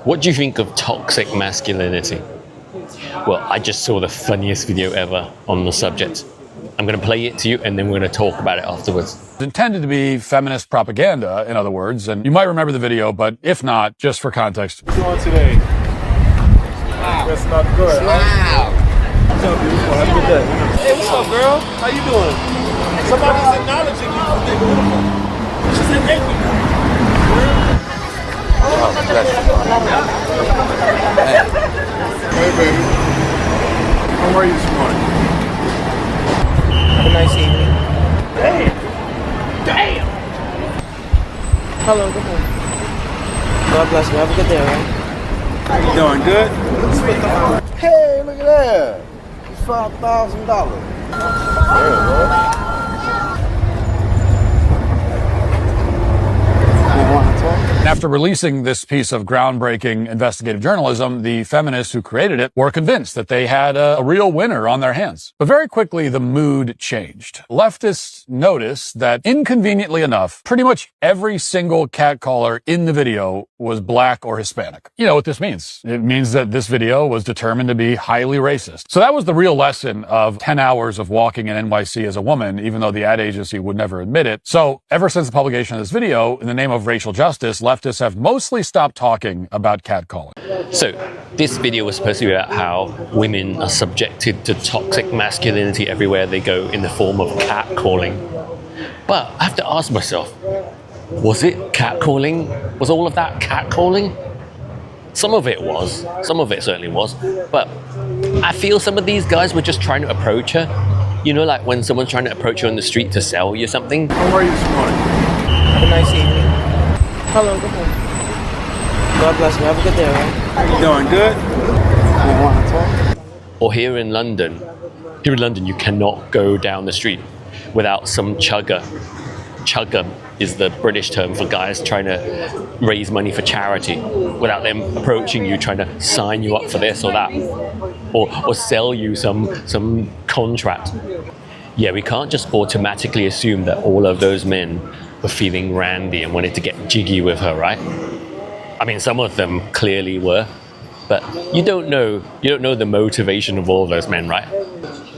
What do you think of toxic masculinity? Well, I just saw the funniest video ever on the subject. I'm going to play it to you and then we're going to talk about it afterwards. It's intended to be feminist propaganda, in other words, and you might remember the video, but if not, just for context. What you doing today? Wow. That's not good. Wow. What's up, beautiful? Have a good day. Hey, what's up, girl? How you doing? Somebody's acknowledging you for being beautiful. She said thank you. Oh, bless you. Hey, baby. How are you this morning? Have a nice evening. Damn! Hello, good morning. God bless you. Have a good day, all right? How you doing? Good? Hey, look at that. It's $5,000. And after releasing this piece of groundbreaking investigative journalism, the feminists who created it were convinced that they had a real winner on their hands. But very quickly, the mood changed. Leftists noticed that, inconveniently enough, pretty much every single catcaller in the video was black or Hispanic. You know what this means. It means that this video was determined to be highly racist. So that was the real lesson of 10 hours of walking in NYC as a woman, even though the ad agency would never admit it. So ever since the publication of this video, in the name of racial justice, leftists have mostly stopped talking about catcalling. So this video was supposed to be about how women are subjected to toxic masculinity everywhere they go in the form of catcalling. But I have to ask myself, was it catcalling? Was all of that catcalling? Some of it was. Some of it certainly was. But I feel some of these guys were just trying to approach her. You know, like when someone's trying to approach you on the street to sell you something. How are you this morning? Have a nice evening. Hello, good morning. God bless you. Have a good day, all right? How you doing? Good? Or here in London, you cannot go down the street without some chugger. Chugger is the British term for guys trying to raise money for charity without them approaching you, trying to sign you up for this or that, or sell you some contract. Yeah, we can't just automatically assume that all of those men were feeling randy and wanted to get jiggy with her, right? I mean, some of them clearly were, but you don't know the motivation of all those men, right?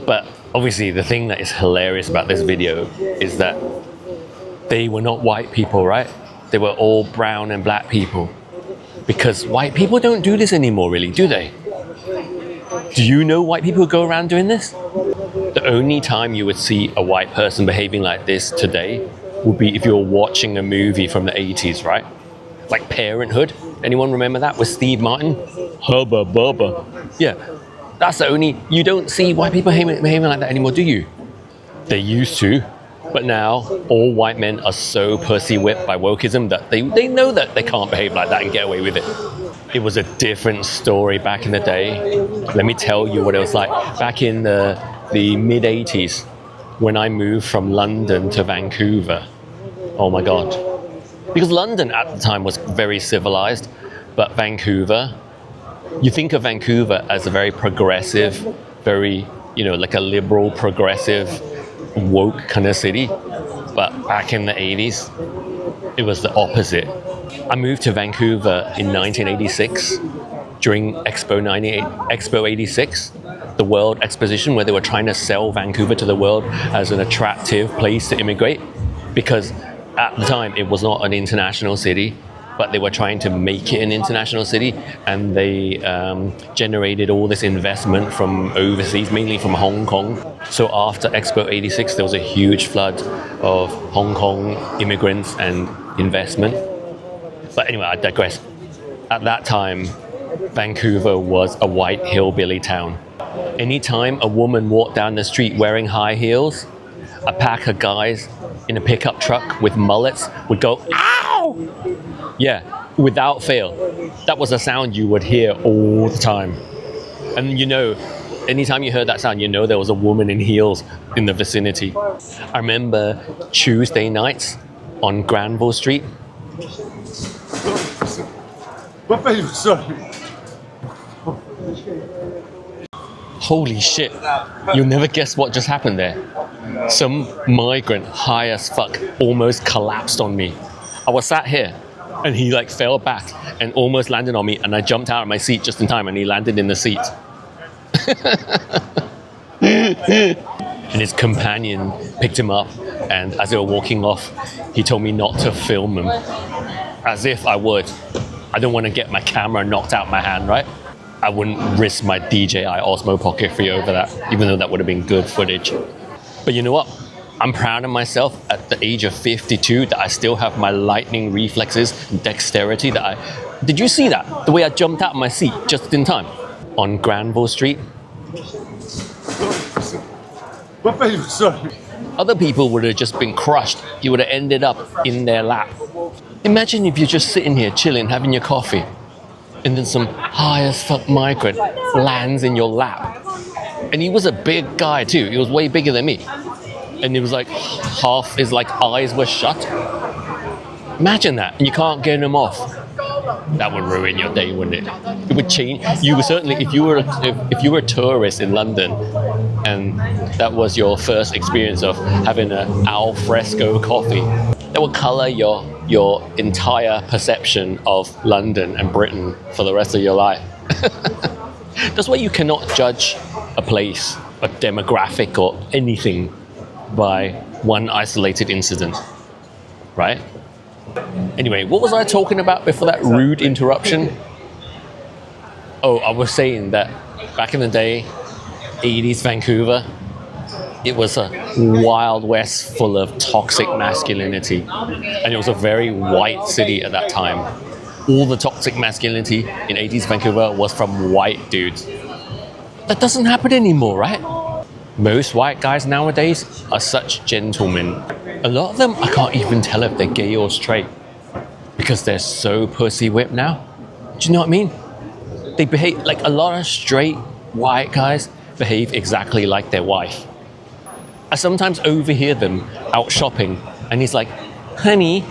But obviously the thing that is hilarious about this video is that they were not white people, right? They were all brown and black people. Because white people don't do this anymore, really, do they? Do you know white people who go around doing this? The only time you would see a white person behaving like this today would be if you're watching a movie from the 80s, right? Like Parenthood. Anyone remember that with Steve Martin? Hubba bubba. Yeah, that's the only, you don't see white people behaving like that anymore, do you? They used to. But now, all white men are so pussy-whipped by wokeism that they know that they can't behave like that and get away with it. It was a different story back in the day. Let me tell you what it was like. Back in the mid-80s, when I moved from London to Vancouver. Oh my God. Because London at the time was very civilized, but Vancouver, you think of Vancouver as a very progressive, very, like a liberal, progressive, woke kind of city, but back in the 80s it was the opposite. I moved to Vancouver in 1986 during Expo 86, the World Exposition, where they were trying to sell Vancouver to the world as an attractive place to immigrate, because at the time it was not an international city, but they were trying to make it an international city, and they generated all this investment from overseas, mainly from Hong Kong. So after Expo 86, there was a huge flood of Hong Kong immigrants and investment. But anyway, I digress. At that time, Vancouver was a white hillbilly town. Anytime a woman walked down the street wearing high heels, a pack of guys in a pickup truck with mullets would go, "Ow!" Yeah, without fail. That was a sound you would hear all the time. And anytime you heard that sound, there was a woman in heels in the vicinity. I remember Tuesday nights on Granville Street. Holy shit, you'll never guess what just happened there. Some migrant, high as fuck, almost collapsed on me. I was sat here, And he like fell back and almost landed on me, and I jumped out of my seat just in time, and he landed in the seat. And his companion picked him up, and as they were walking off, he told me not to film him, as if I would. I don't want to get my camera knocked out my hand, right? I wouldn't risk my DJI Osmo Pocket 3 over that, even though that would have been good footage. But you know what? I'm proud of myself at the age of 52 that I still have my lightning reflexes and dexterity that I... Did you see that? The way I jumped out of my seat just in time. On Granville Street. Other people would have just been crushed. You would have ended up in their lap. Imagine if you're just sitting here chilling, having your coffee, and then some high as fuck migrant lands in your lap. And he was a big guy too. He was way bigger than me. And it was like half his like eyes were shut. Imagine that, and you can't get him off. That would ruin your day, wouldn't it? It would change. You would certainly, if you were a tourist in London, and that was your first experience of having an al fresco coffee, that would color your entire perception of London and Britain for the rest of your life. That's why you cannot judge a place, a demographic, or anything by one isolated incident, right? Anyway, what was I talking about before that rude interruption? Oh, I was saying that back in the day, 80s Vancouver, it was a wild west full of toxic masculinity. And it was a very white city at that time. All the toxic masculinity in 80s Vancouver was from white dudes. That doesn't happen anymore, right? Most white guys nowadays are such gentlemen. A lot of them, I can't even tell if they're gay or straight because they're so pussy whipped now. Do you know what I mean? They behave like a lot of straight white guys behave exactly like their wife. I sometimes overhear them out shopping and he's like, honey,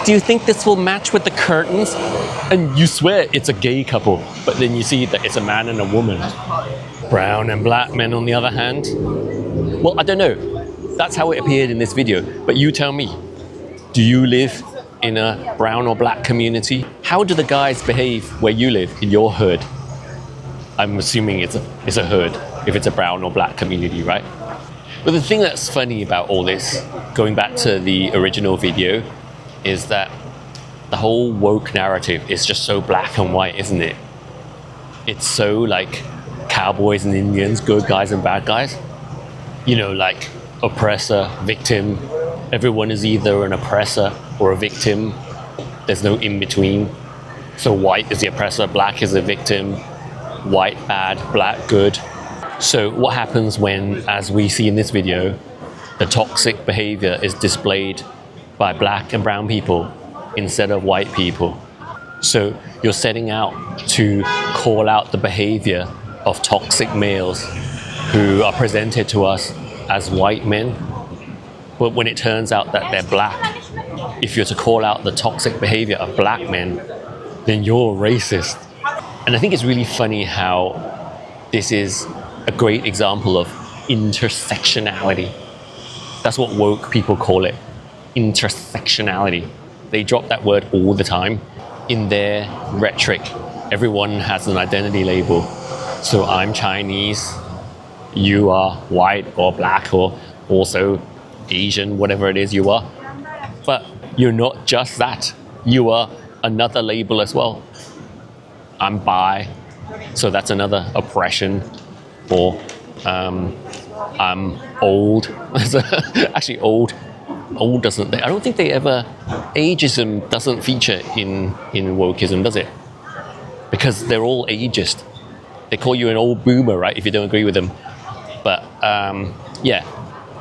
do you think this will match with the curtains? And you swear it's a gay couple, but then you see that it's a man and a woman. Brown and black men on the other hand. Well, I don't know. That's how it appeared in this video. But you tell me, do you live in a brown or black community? How do the guys behave where you live, in your hood? I'm assuming it's a hood, if it's a brown or black community, right? But the thing that's funny about all this, going back to the original video, is that the whole woke narrative is just so black and white, isn't it? It's so like cowboys and Indians, good guys and bad guys. You know, like oppressor, victim. Everyone is either an oppressor or a victim. There's no in between. So white is the oppressor, black is the victim, white bad, black good. So what happens when, as we see in this video, the toxic behavior is displayed by black and brown people instead of white people? So you're setting out to call out the behavior of toxic males who are presented to us as white men. But when it turns out that they're black, if you're to call out the toxic behavior of black men, then you're racist. And I think it's really funny how this is a great example of intersectionality. That's what woke people call it, intersectionality. They drop that word all the time. In their rhetoric, everyone has an identity label. So I'm Chinese, you are white or black or also Asian, whatever it is you are. But you're not just that. You are another label as well. I'm bi, so that's another oppression. Or I'm old. Actually, old doesn't. I don't think they ever. Ageism doesn't feature in wokeism, does it? Because they're all ageist. They call you an old boomer, right? If you don't agree with them. But yeah,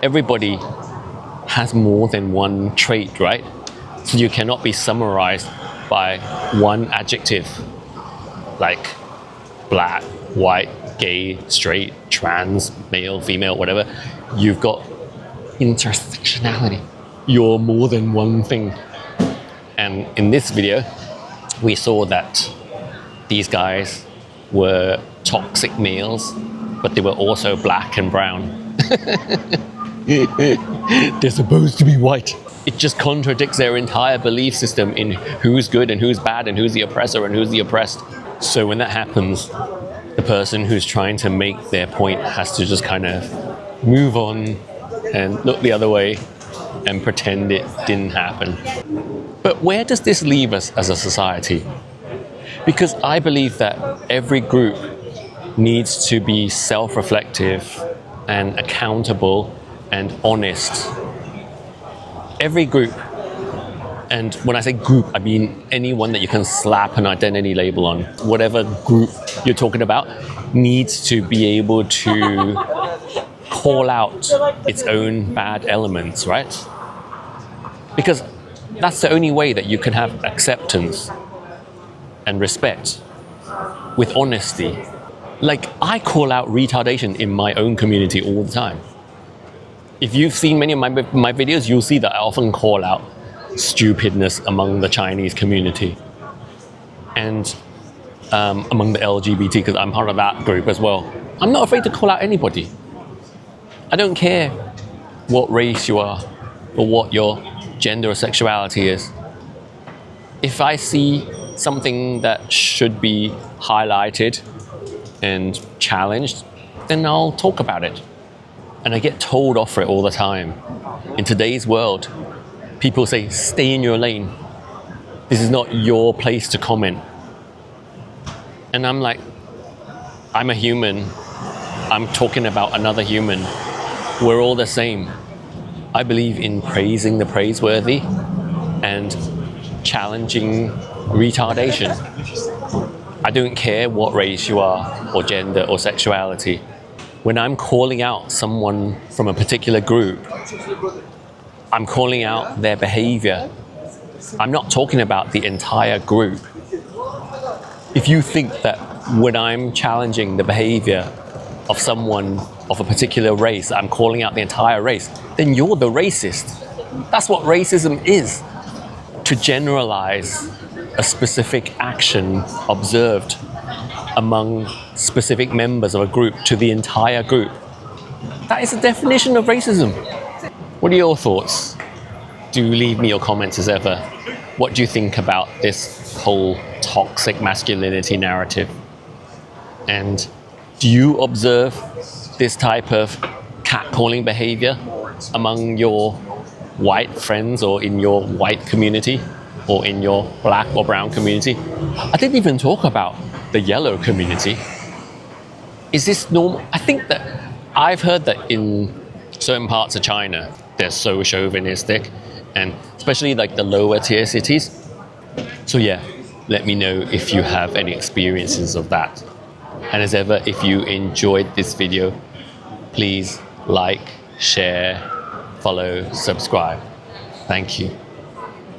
everybody has more than one trait, right? So you cannot be summarized by one adjective, like black, white, gay, straight, trans, male, female, whatever. You've got intersectionality. You're more than one thing. And in this video, we saw that these guys were toxic males, but they were also black and brown. They're supposed to be white. it just contradicts their entire belief system in who's good and who's bad and who's the oppressor and who's the oppressed. So when that happens, the person who's trying to make their point has to just kind of move on and look the other way and pretend it didn't happen. But where does this leave us as a society? Because I believe that every group needs to be self-reflective and accountable and honest. Every group, and when I say group, I mean anyone that you can slap an identity label on, whatever group you're talking about, needs to be able to call out its own bad elements, right? Because that's the only way that you can have acceptance and respect with honesty. Like, I call out retardation in my own community all the time. If you've seen many of my videos, you'll see that I often call out stupidness among the Chinese community and among the LGBT, because I'm part of that group as well. I'm not afraid to call out anybody. I don't care what race you are or what your gender or sexuality is. If I see something that should be highlighted and challenged, then I'll talk about it. And I get told off for it all the time. In today's world, people say, stay in your lane. This is not your place to comment. And I'm like, I'm a human. I'm talking about another human. We're all the same. I believe in praising the praiseworthy and challenging retardation. I don't care what race you are or gender or sexuality. When I'm calling out someone from a particular group, I'm calling out their behavior. I'm not talking about the entire group. If you think that when I'm challenging the behavior of someone of a particular race, I'm calling out the entire race, then you're the racist. That's what racism is. To generalize a specific action observed among specific members of a group to the entire group. That is the definition of racism. What are your thoughts? Do leave me your comments as ever. What do you think about this whole toxic masculinity narrative? And do you observe this type of catcalling behavior among your white friends or in your white community or in your black or brown community? I didn't even talk about the yellow community. Is this normal? I think that I've heard that in certain parts of China, they're so chauvinistic, and especially like the lower tier cities. So yeah, let me know if you have any experiences of that. And as ever, if you enjoyed this video, please like, share, follow, subscribe. Thank you.